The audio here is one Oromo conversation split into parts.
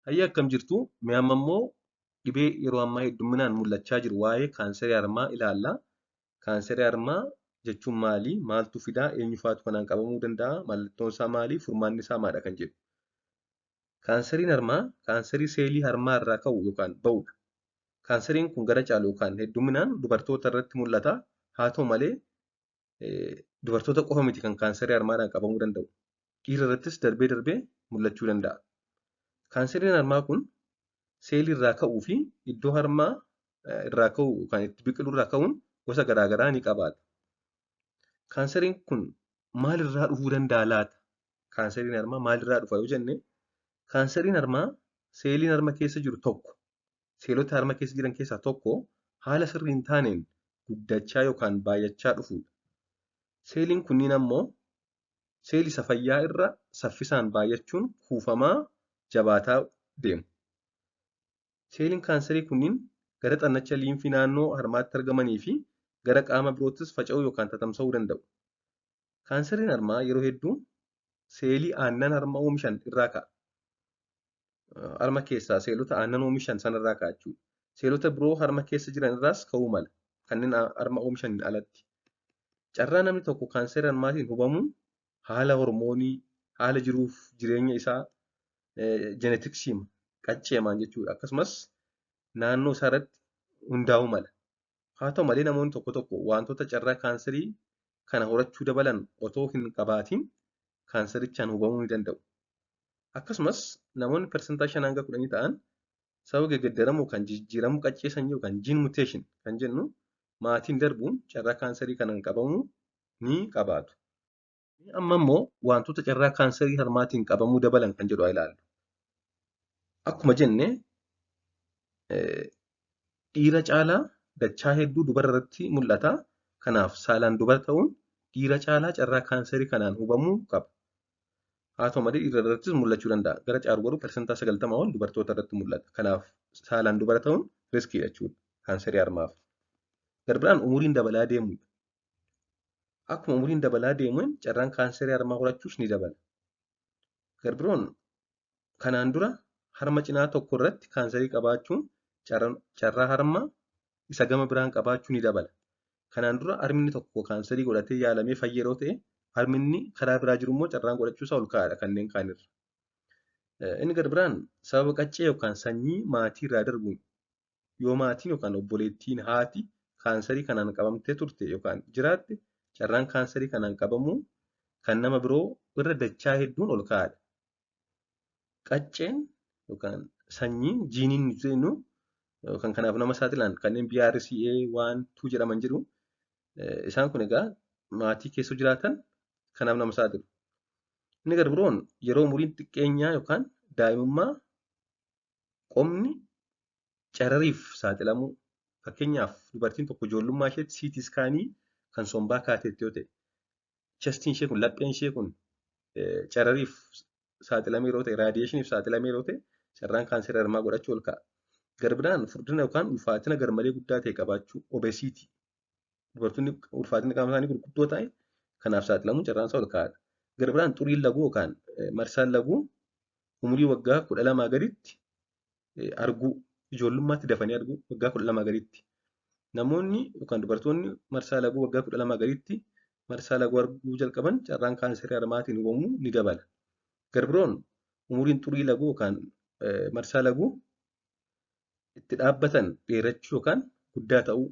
Hayya akkam jirtu? Mee amma immoo dhibee yeroo ammaa hedduminaan mul'achaa jiru waa'ee kaanserii harmaa ilaalla. Kaanserii harmaa jechuun maali? Maaltu fidaa? Eenyufaatu kanaan qabamuu danda'a? Mallattoon isaa maali? Furmaanni isaa maadha kan jedhu. Kaanseriin harmaa kaanserii seelii harmaa irraa ka'u yookaan ba'udha. Kaanseriin kun gara caalu yookaan hedduminaan dubartoota irratti mul'ata. Haa ta'u malee dubartoota qofa miti kan kaanserii harmaadhaan qabamuu danda'u. Dhiira irrattis darbee darbee mul'achuu danda'a. Kaanseriin harmaa kun seelii irraa ka'uu fi iddoo harmaa irraa ka'u yookaan itti biqilu irraa ka'uun gosa garaagaraa ni qabaata. Kaanseriin kun maalirraa dhufuu danda'a laata? Kaanseriin harmaa maalirraa dhufa yoo jenne, kaanseriin harmaa seeliin harma keessa jiru tokko, seelota harma keessa jiran keessaa tokko haala sirrii hin taaneen guddachaa yookaan baay'achaa dhufudha. Seeliin kunniin ammoo seelii isa fayyaa irra saffisaan baay'achuun kuufamaa jabaataa deemu. Seeliin kaanserii kunniin gara xannacha liimfii naannoo harmaatti argamanii fi gara qaama biroottis faca'uu yookaan tatamsa'uu danda'u. Kaanseriin harmaa yeroo hedduu seelii aannan harma oomishan irraa ka'a. Harma keessaa seelota aannan oomishan sanarraa ka'a jechuudha. Seelota biroo harma keessa jiran irraas ka'uu mala. Kanneen harma oomishaniin alatti. Carraa namni tokko kaanserii harmaatiin hubamuun haala hormoonii, haala jiruuf jireenya isaa jeenetiksiin qacceemaan jechuudha. Akkasumas naannoo isaa irratti hundaa'uu mala. Haa ta'u malee namoonni tokko tokko wantoota carraa kaanserii kana horachuu dabalan otoo hin qabaatiin kaanserichaan hubamuu ni danda'u. Akkasumas namoonni persentaa 5 hanga 10 ta'an sababa geeddaramuu kan jijjiiramuu qaccee sanyii yookaan gene mutation kan jennu maatiin darbuun carraa kaanserii kanaan qabamuu ni qabaatu. Amma immoo wantoota carraa kaanserii harmaatiin qabamuu dabalan kan jedhu haa ilaallu. Akkuma jenne dhiira caalaa dachaa hedduu dubara irratti mul'ata. Kanaaf saalaan dubara ta'uun dhiira caalaa carraa kaanserii kanaan hubamuu qaba. Haa ta'u malee dhiira irrattis mul'achuu danda'a. Gara caalu garuu persentaa 90 ol dubartoota irratti mul'ata. Kanaaf saalaan dubara ta'uun riskii jechuudha kaanserii harmaaf. Garbiraan umuriin dabalaa deemudha. Akkuma umuriin dabalaa deemuun carraan kaanserii harmaa horachuus ni dabala. Garbiroon kanaan dura harma cinaa tokko irratti kaanserii qabaachuun carraa harma isa gama biraan qabaachuu ni dabala. Kanaan dura harmi tokko kaanserii godhatee yaalamee fayyee yeroo ta'e, harmi karaa biraa jiru immoo carraan godhachuu isaa ol ka'aadha kanneen kaanirra. Inni garbiraan sababa qaccee yookaan sanyii maatii irraa darbuun yoo maatiin yookaan obboleettiin haati kaanserii kanaan qabamtee turte yookaan jiraatte carraan kaanserii kanaan qabamuu kan nama biroo irra dachaa hedduun ol ka'aadha. Qacceen yookaan sanyiin jiiniin nuti jennu yookaan kanaaf nama saaxilan kanneen BRCA1 jedhaman jiru. Isaan kun egaa maatii keessa jiraatan kanaaf nama saaxilu. Inni garbiroon yeroo umuriin xiqqeenyaa yookaan daa'imummaa qomni carariif saaxilamuu. Fakkeenyaaf dubartiin tokko ijoollummaa isheetti CT iskaanii kan sombaa kaateetti yoo ta'e, chestiin ishee kun lapheen ishee kun carariif saaxilamee yeroo ta'e, raadiyeeshiniif saaxilamee yeroo ta'e, carraan kaanserii harmaa godhachuu ol ka'a. Garbiraan furdina yookaan ulfaatina garmalee guddaa ta'e qabaachuu, obesiitii. Dubartoonni ulfaatina qaama isaanii gurguddoo ta'e kanaaf saaxilamuun carraan isaa ol ka'aadha. Garbiraan xuriin laguu yookaan marsaan laguu umurii waggaa 12 gaditti arguu, ijoollummaatti dafanii arguu waggaa 12 gaditti. Namoonni yookaan dubartoonni marsaa laguu waggaa 12 gaditti marsaa laguu arguu jalqaban carraan kaanserii harmaatiin hubamuu ni dabala. Garbiroon umuriin xurii laguu yookaan marsaa laguu itti dhaabbatan dheerachuu yookaan guddaa ta'uu.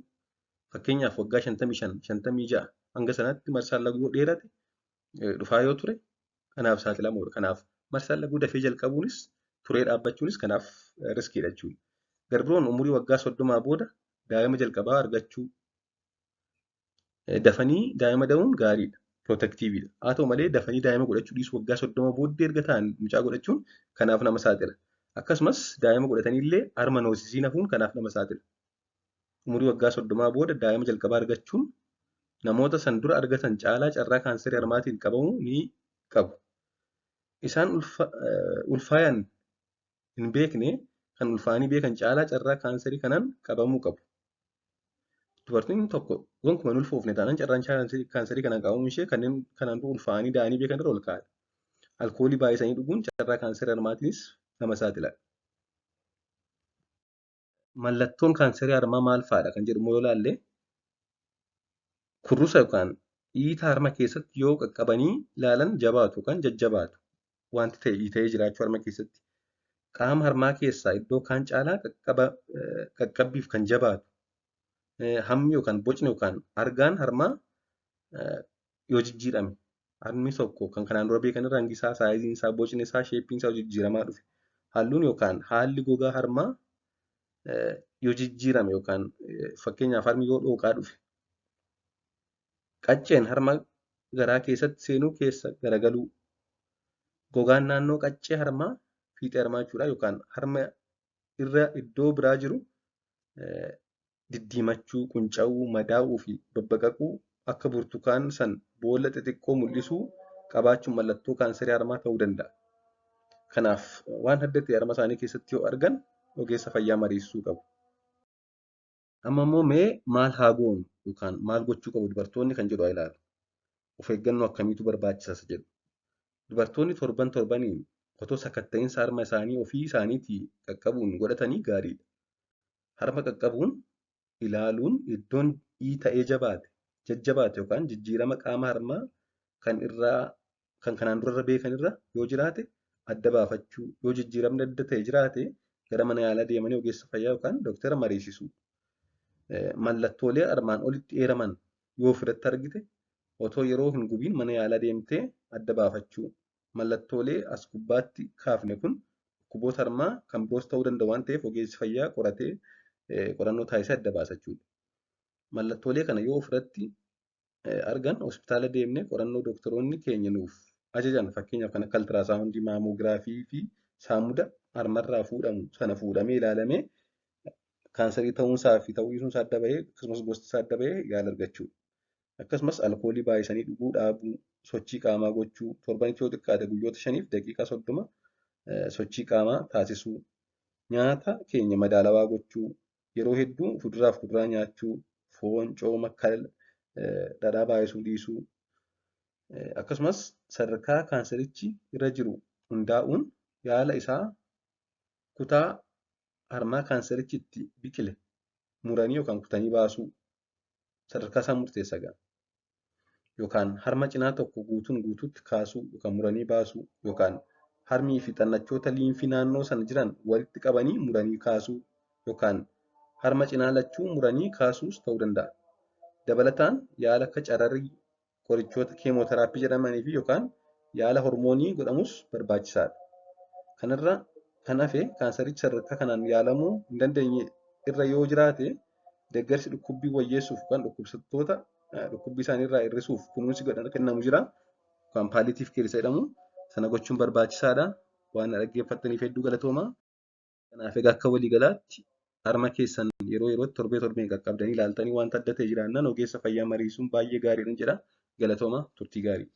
Fakkeenyaaf waggaa 55, 56 hanga sanaatti marsaan laguu yoo dheerate dhufaa yoo ture kanaaf saaxilamuudha. Kanaaf marsaan laguu dafee jalqabuunis turee dhaabbachuunis kanaaf riskiidha jechuudha. Garbiroon umurii waggaa 30 booda daa'ima jalqabaa argachuu. Dafanii daa'ima da'uun gaariidha. Protectiiviidha. Haa ta'u malee dafanii daa'ima godhachuu dhiisuu waggaa 30 booddee erga ta'an mucaa godhachuun kanaaf nama saaxila. Akkasumas daa'ima godhatanii illee harma noosisiin hafuun kanaaf nama saaxila. Umurii waggaa 30 booda daa'ima jalqabaa argachuun namoota san dura argatan caalaa carraa kaanserii harmaatiin qabamuu ni qabu. Isaan ulfaayan hin beekne kan ulfaanii beekan caalaa carraa kaanserii kanaan qabamuu qabu. Dubartiin tokko gonkumaa hin ulfoofne taanaan carraan kaanserii kanaan qabamuu ishee kanneen kanaan dura ulfaanii da'anii beekan irra ol ka'aadha. Alkoolii baay'isanii dhuguun carraa kaanserii harmaatiinis nama saaxila. mallattoon kaanserii harmaa maal fa'aadha kan jedhu yoo ilaalle kurrusa yookaan dhiita harma keessatti yoo qaqqabanii ilaalan jabaatu yookaan jajjabaatu wanti ta'ee jiraachuu harma keessatti qaama harmaa keessaa iddoo kaan caalaa qaqqabbiif kan jabaatu hammi yookaan bocni yookaan argaan harmaa yoo jijjiirame harmi tokko kan kanaan dura beekan irraa hangi isaa saayiziin isaa bocni isaa sheeppiin isaa jijjiiramaa dhufe halluun yookaan haalli gogaa harmaa yoo jijjiirame yookaan fakkeenyaaf harmi yoo dhooqaa dhufe qacceen harma garaa keessatti seenuu keessa garagaluu gogaan naannoo qaccee harmaa fiixee harmaa jechuudha yookaan harma irra iddoo biraa jiru diddiimachuu, qunca'uu, madaa'uu fi babbaqaquu akka burtukaan san boolla xixiqqoo mul'isuu qabaachuun mallattoo kaanserii harmaa ta'uu danda'a. Kanaaf waan adda ta'e harma isaanii keessatti yoo argan ogeessa fayyaa mariisisuu qabu. Amma immoo mee maal haa goonu yookaan maal gochuu qabu dubartoonni kan jedhu haa ilaalu. Of eeggannoo akkamiitu barbaachisa jedhu. Dubartoonni torbaniin otoo sakatta'insa harma isaanii ofii isaaniitii qaqqabuun godhatanii gaariidha. Harma qaqqabuun ilaaluun iddoon ta'ee jajjabaate yookaan jijjiirama qaama harmaa kan kanaan durarra beekan irra yoo jiraate adda baafachuu yoo jijjiiramni adda ta'e jiraate gara mana yaalaa deemanii ogeessa fayyaa yookaan dooktara mariisisuu. Mallattoolee armaan olitti eeraman yoo ofirratti argite otoo yeroo hin gubiin mana yaalaa deemtee adda baafachuu. Mallattoolee as gubbaatti kaafne kun dhukkuboota harmaa kan biroos ta'uu danda'u waan ta'eef ogeessi fayyaa qoratee qorannoo taasisee adda baasachuudha. Mallattoolee kana yoo ofirratti argan hospitaala deemnee qorannoo doktoroonni keenya nuuf ajajan fakkeenyaaf kan akka altiraasaawundii, maamoograafii fi saamuda harmarraa fuudhamu sana fuudhamee ilaalamee kaanserii ta'uunsaa fi ta'uu dhiisuunsaa adda bahee akkasumas gosti isaa adda bahee yaala argachuudha. Akkasumas alkoolii baay'isanii dhuguu dhaabuu, sochii qaamaa gochuu, torbanitti yoo xiqqaate guyyoota 5 fi daqiiqaa 30 sochii qaamaa taasisuu, nyaata keenya madaalawaa gochuu, yeroo hedduu fuduraa fi kuduraa nyaachuu, foon, cooma, dhadhaa baay'isuu dhiisuu, akkasumas sadarkaa kaanserichi irra jiru hundaa'uun yaala isaa kutaa harmaa kaanserichi itti biqile muranii yookaan kutanii baasuu sadarkaa isaa murteessa ga'a. Yookaan harma cinaa tokko guutuutti kaasuu yookaan muranii baasuu yookaan harmii fi xannachoota liinfii naannoo sana jiran walitti qabanii muranii kaasuu yookaan harma cinaa lachuu muranii kaasuus ta'uu danda'a. Dabalataan yaala akka cararii qorichoota keemooteraappii jedhamanii fi yookaan yaala hormoonii godhamus barbaachisaadha. Kanarra kan hafe kaanserichi sadarkaa kanaan yaalamuu hin dandeenye irra yoo jiraate deeggarsi dhukkubbii wayyeessuuf yookaan dhukkubsattoota dhukkubbii isaanii irraa hir'isuuf kunuunsi kennamu jira. Yookaan paaliitiif keessa jedhamu sana gochuun barbaachisaadha. Waan dhaggeeffattaniif hedduu galatoomaa. Kanaaf egaa akka waliigalaatti harma keessan yeroo yerootti torbeen qaqqabdanii ilaaltanii wanta adda ta'e jiraannaan ogeessa fayyaa mariisuun baay'ee gaariidha jedha. Galatoomaa turtii gaarii.